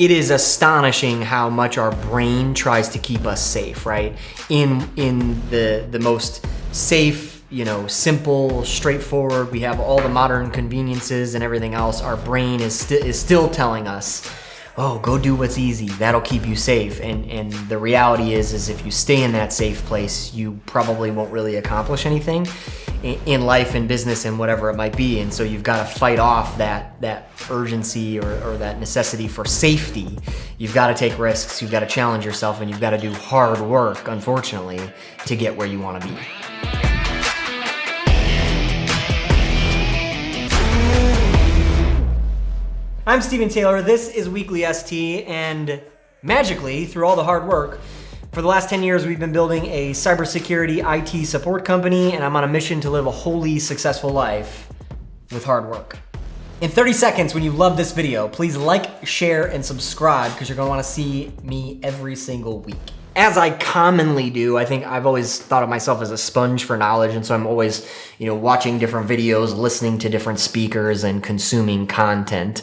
it is astonishing how much our brain tries to keep us safe, right? In the most safe, simple, straightforward, we have all the modern conveniences and everything else. Our brain is still telling us, oh, go do what's easy. That'll keep you safe. And the reality is if you stay in that safe place, you probably won't really accomplish anything in life and business and whatever it might be. And so you've got to fight off that urgency or that necessity for safety. You've got to take risks, you've got to challenge yourself, and you've got to do hard work, unfortunately, to get where you want to be. I'm Stephen Taylor, this is WeeklyST, and magically, through all the hard work, for the last 10 years, we've been building a cybersecurity IT support company, and I'm on a mission to live a wholly successful life with hard work. In 30 seconds, when you love this video, please like, share, and subscribe because you're gonna wanna see me every single week. As I commonly do, I think I've always thought of myself as a sponge for knowledge, and so I'm always, watching different videos, listening to different speakers, and consuming content.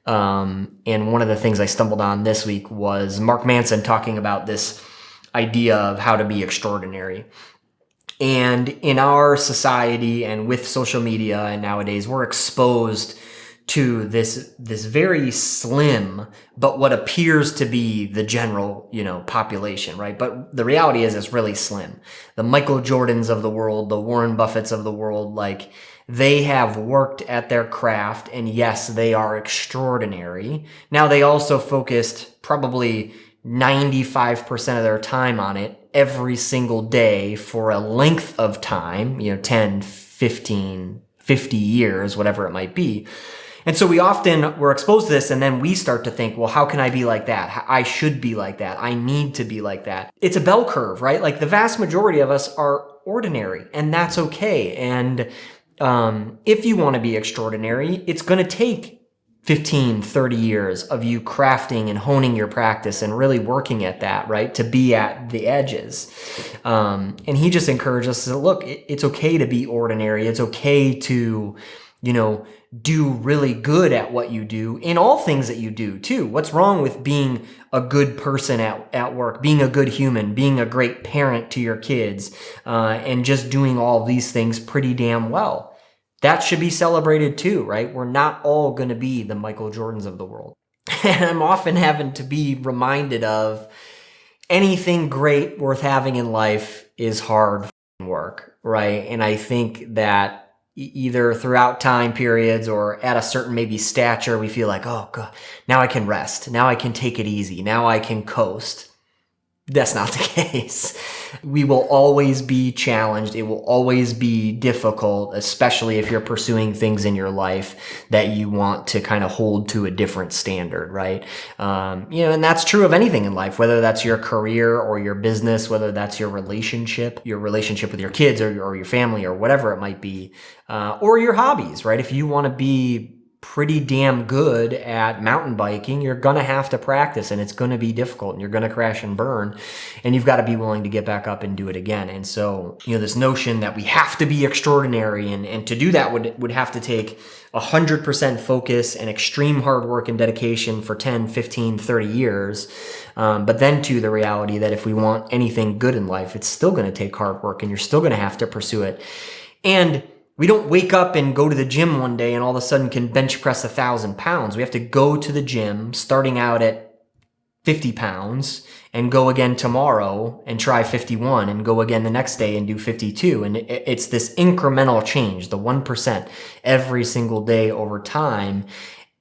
And one of the things I stumbled on this week was Mark Manson talking about this idea of how to be extraordinary. And in our society and with social media and nowadays, we're exposed to this very slim, but what appears to be the general, population, right? But the reality is it's really slim. The Michael Jordans of the world, the Warren Buffetts of the world, they have worked at their craft, and yes, they are extraordinary. Now, they also focused probably 95% of their time on it every single day for a length of time, 10, 15, 50 years, whatever it might be. And so we're exposed to this, and then we start to think, well, how can I be like that? I should be like that. I need to be like that. It's a bell curve, right? The vast majority of us are ordinary, and that's okay. And if you want to be extraordinary, it's going to take 15, 30 years of you crafting and honing your practice and really working at that, right? To be at the edges. And he just encouraged us to look, it's okay to be ordinary. It's okay to, do really good at what you do in all things that you do too. What's wrong with being a good person at work, being a good human, being a great parent to your kids, and just doing all these things pretty damn well? That should be celebrated too, right? We're not all going to be the Michael Jordans of the world. And I'm often having to be reminded of anything great worth having in life is hard work, right? And I think that either throughout time periods or at a certain maybe stature, we feel like, oh God, now I can rest. Now I can take it easy. Now I can coast. That's not the case. We will always be challenged. It will always be difficult, especially if you're pursuing things in your life that you want to kind of hold to a different standard, right? And that's true of anything in life, whether that's your career or your business, whether that's your relationship with your kids or your family or whatever it might be, or your hobbies, right? If you want to be pretty damn good at mountain biking, you're going to have to practice, and it's going to be difficult, and you're going to crash and burn, and you've got to be willing to get back up and do it again. And so, this notion that we have to be extraordinary, and to do that would have to take 100% focus and extreme hard work and dedication for 10, 15, 30 years. But then to the reality that if we want anything good in life, it's still going to take hard work, and you're still going to have to pursue it. And we don't wake up and go to the gym one day and all of a sudden can bench press 1,000 pounds. We have to go to the gym starting out at 50 pounds and go again tomorrow and try 51 and go again the next day and do 52. And it's this incremental change, the 1% every single day over time.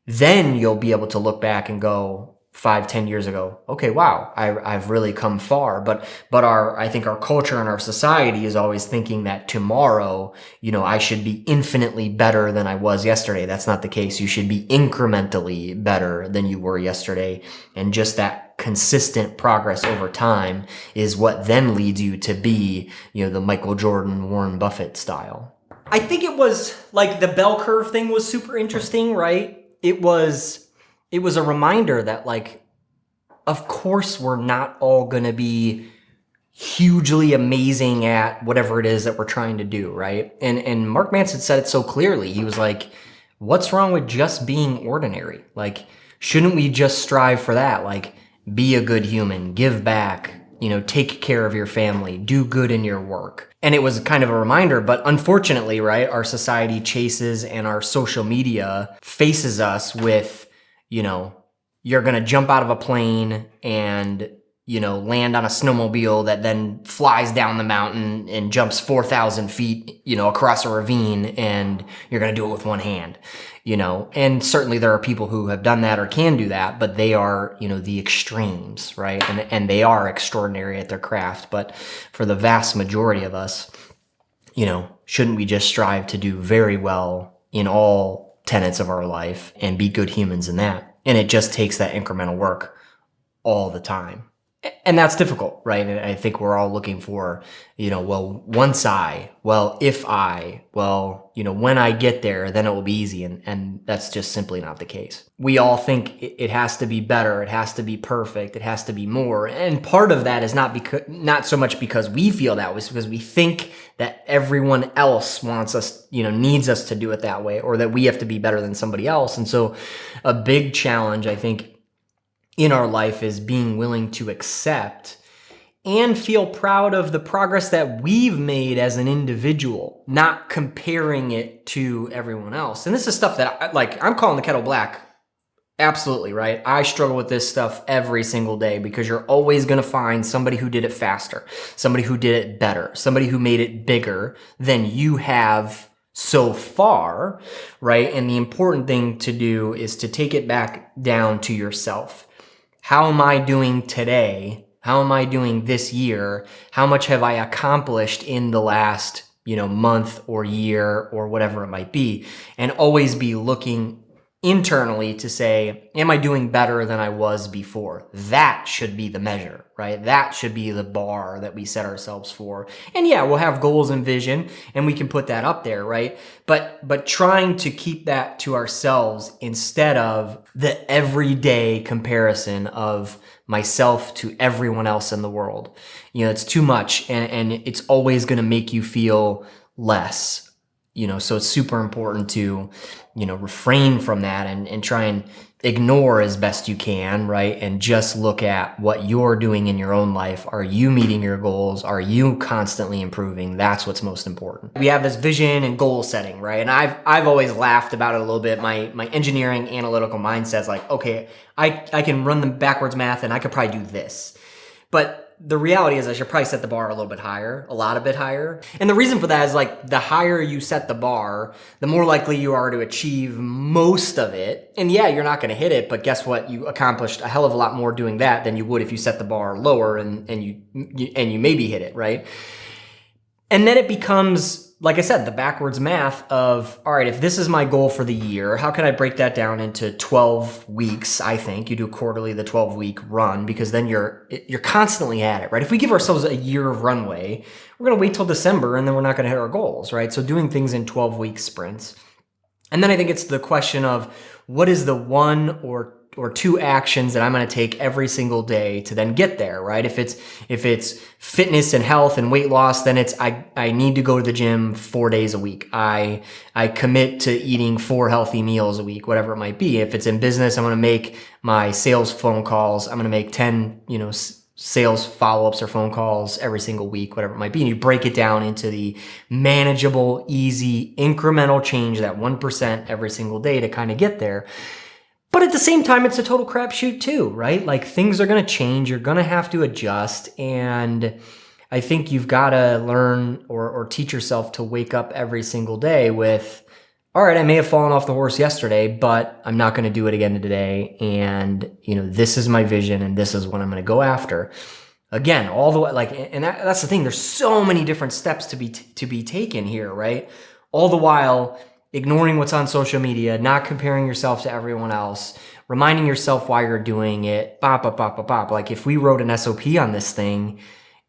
Then you'll be able to look back and go, 5, 10 years ago, okay, wow, I've really come far. But I think our culture and our society is always thinking that tomorrow, I should be infinitely better than I was yesterday. That's not the case. You should be incrementally better than you were yesterday. And just that consistent progress over time is what then leads you to be, the Michael Jordan, Warren Buffett style. I think it was the bell curve thing was super interesting, right? It was a reminder that of course we're not all going to be hugely amazing at whatever it is that we're trying to do, right? And Mark Manson said it so clearly. He was like, what's wrong with just being ordinary? Shouldn't we just strive for that? Like, be a good human, give back, take care of your family, do good in your work. And it was kind of a reminder, but unfortunately, right, our society chases and our social media faces us with, you're going to jump out of a plane and, land on a snowmobile that then flies down the mountain and jumps 4,000 feet, across a ravine, and you're going to do it with one hand, and certainly there are people who have done that or can do that, but they are, the extremes, right? And they are extraordinary at their craft. But for the vast majority of us, shouldn't we just strive to do very well in all tenets of our life and be good humans in that? And it just takes that incremental work all the time. And that's difficult, right? And I think we're all looking for, once if I, when I get there, then it will be easy. And that's just simply not the case. We all think it has to be better. It has to be perfect. It has to be more. And part of that is not so much because we feel that way, it's because we think that everyone else wants us, needs us to do it that way, or that we have to be better than somebody else. And so a big challenge, I think, in our life is being willing to accept and feel proud of the progress that we've made as an individual, not comparing it to everyone else. And this is stuff that I'm calling the Kettle Black. Absolutely, right? I struggle with this stuff every single day because you're always going to find somebody who did it faster, somebody who did it better, somebody who made it bigger than you have so far, right? And the important thing to do is to take it back down to yourself. How am I doing today? How am I doing this year? How much have I accomplished in the last, month or year or whatever it might be? And always be looking internally to say, am I doing better than I was before? That should be the measure, right? That should be the bar that we set ourselves for. And yeah, we'll have goals and vision and we can put that up there, right? But trying to keep that to ourselves instead of the everyday comparison of myself to everyone else in the world. It's too much and it's always going to make you feel less. So it's super important to, refrain from that and try and ignore as best you can, right? And just look at what you're doing in your own life. Are you meeting your goals? Are you constantly improving? That's what's most important. We have this vision and goal setting, right? And I've always laughed about it a little bit. My engineering analytical mindset's like, okay, I can run the backwards math and I could probably do this. But the reality is I should probably set the bar a little bit higher, a lot bit higher. And the reason for that is the higher you set the bar, the more likely you are to achieve most of it. And yeah, you're not going to hit it, but guess what? You accomplished a hell of a lot more doing that than you would if you set the bar lower and you maybe hit it, right? And then it becomes, like I said, the backwards math of, all right, if this is my goal for the year, how can I break that down into 12 weeks? I think you do quarterly, the 12-week run, because then you're constantly at it, right? If we give ourselves a year of runway, we're going to wait till December and then we're not going to hit our goals, right? So doing things in 12-week sprints. And then I think it's the question of what is the one or two actions that I'm going to take every single day to then get there, right? If it's fitness and health and weight loss, then it's I need to go to the gym 4 days a week. I commit to eating 4 healthy meals a week, whatever it might be. If it's in business, I'm going to make my sales phone calls. I'm going to make 10, sales follow-ups or phone calls every single week, whatever it might be. And you break it down into the manageable, easy, incremental change, that 1% every single day to kind of get there. But at the same time, it's a total crapshoot too, right? Like things are going to change. You're going to have to adjust. And I think you've got to learn or teach yourself to wake up every single day with, all right, I may have fallen off the horse yesterday, but I'm not going to do it again today. And, this is my vision and this is what I'm going to go after. Again, all the way, and that's the thing. There's so many different steps to be taken here, right? All the while ignoring what's on social media, not comparing yourself to everyone else, reminding yourself why you're doing it, bop, bop, bop, bop, bop. Like if we wrote an SOP on this thing,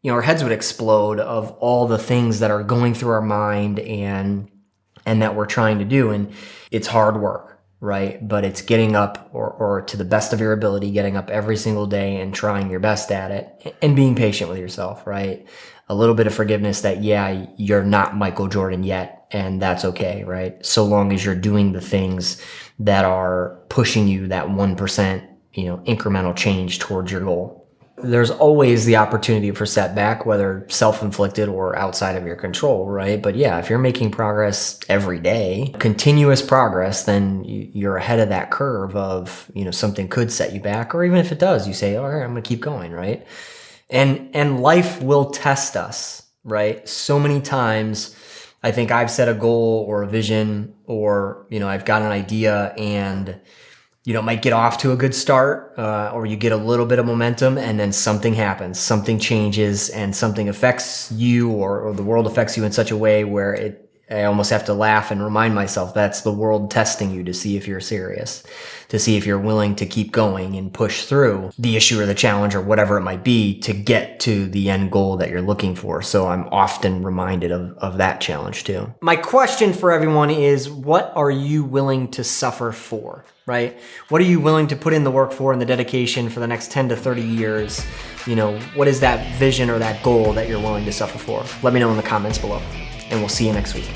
our heads would explode of all the things that are going through our mind and that we're trying to do. And it's hard work, right? But it's getting up or to the best of your ability, getting up every single day and trying your best at it and being patient with yourself, right? A little bit of forgiveness that, yeah, you're not Michael Jordan yet. and that's okay, right? So long as you're doing the things that are pushing you that 1%, incremental change towards your goal. There's always the opportunity for setback, whether self-inflicted or outside of your control, right? But yeah, if you're making progress every day, continuous progress, then you're ahead of that curve of, something could set you back, or even if it does, you say, all right, I'm gonna keep going, right? And life will test us, right? So many times, I think I've set a goal or a vision, or, I've got an idea, and might get off to a good start, or you get a little bit of momentum, and then something happens, something changes, and something affects you, or the world affects you in such a way where I almost have to laugh and remind myself that's the world testing you to see if you're serious, to see if you're willing to keep going and push through the issue or the challenge or whatever it might be to get to the end goal that you're looking for. So I'm often reminded of that challenge too. My question for everyone is, what are you willing to suffer for, right? What are you willing to put in the work for and the dedication for the next 10 to 30 years? What is that vision or that goal that you're willing to suffer for? Let me know in the comments below, and we'll see you next week.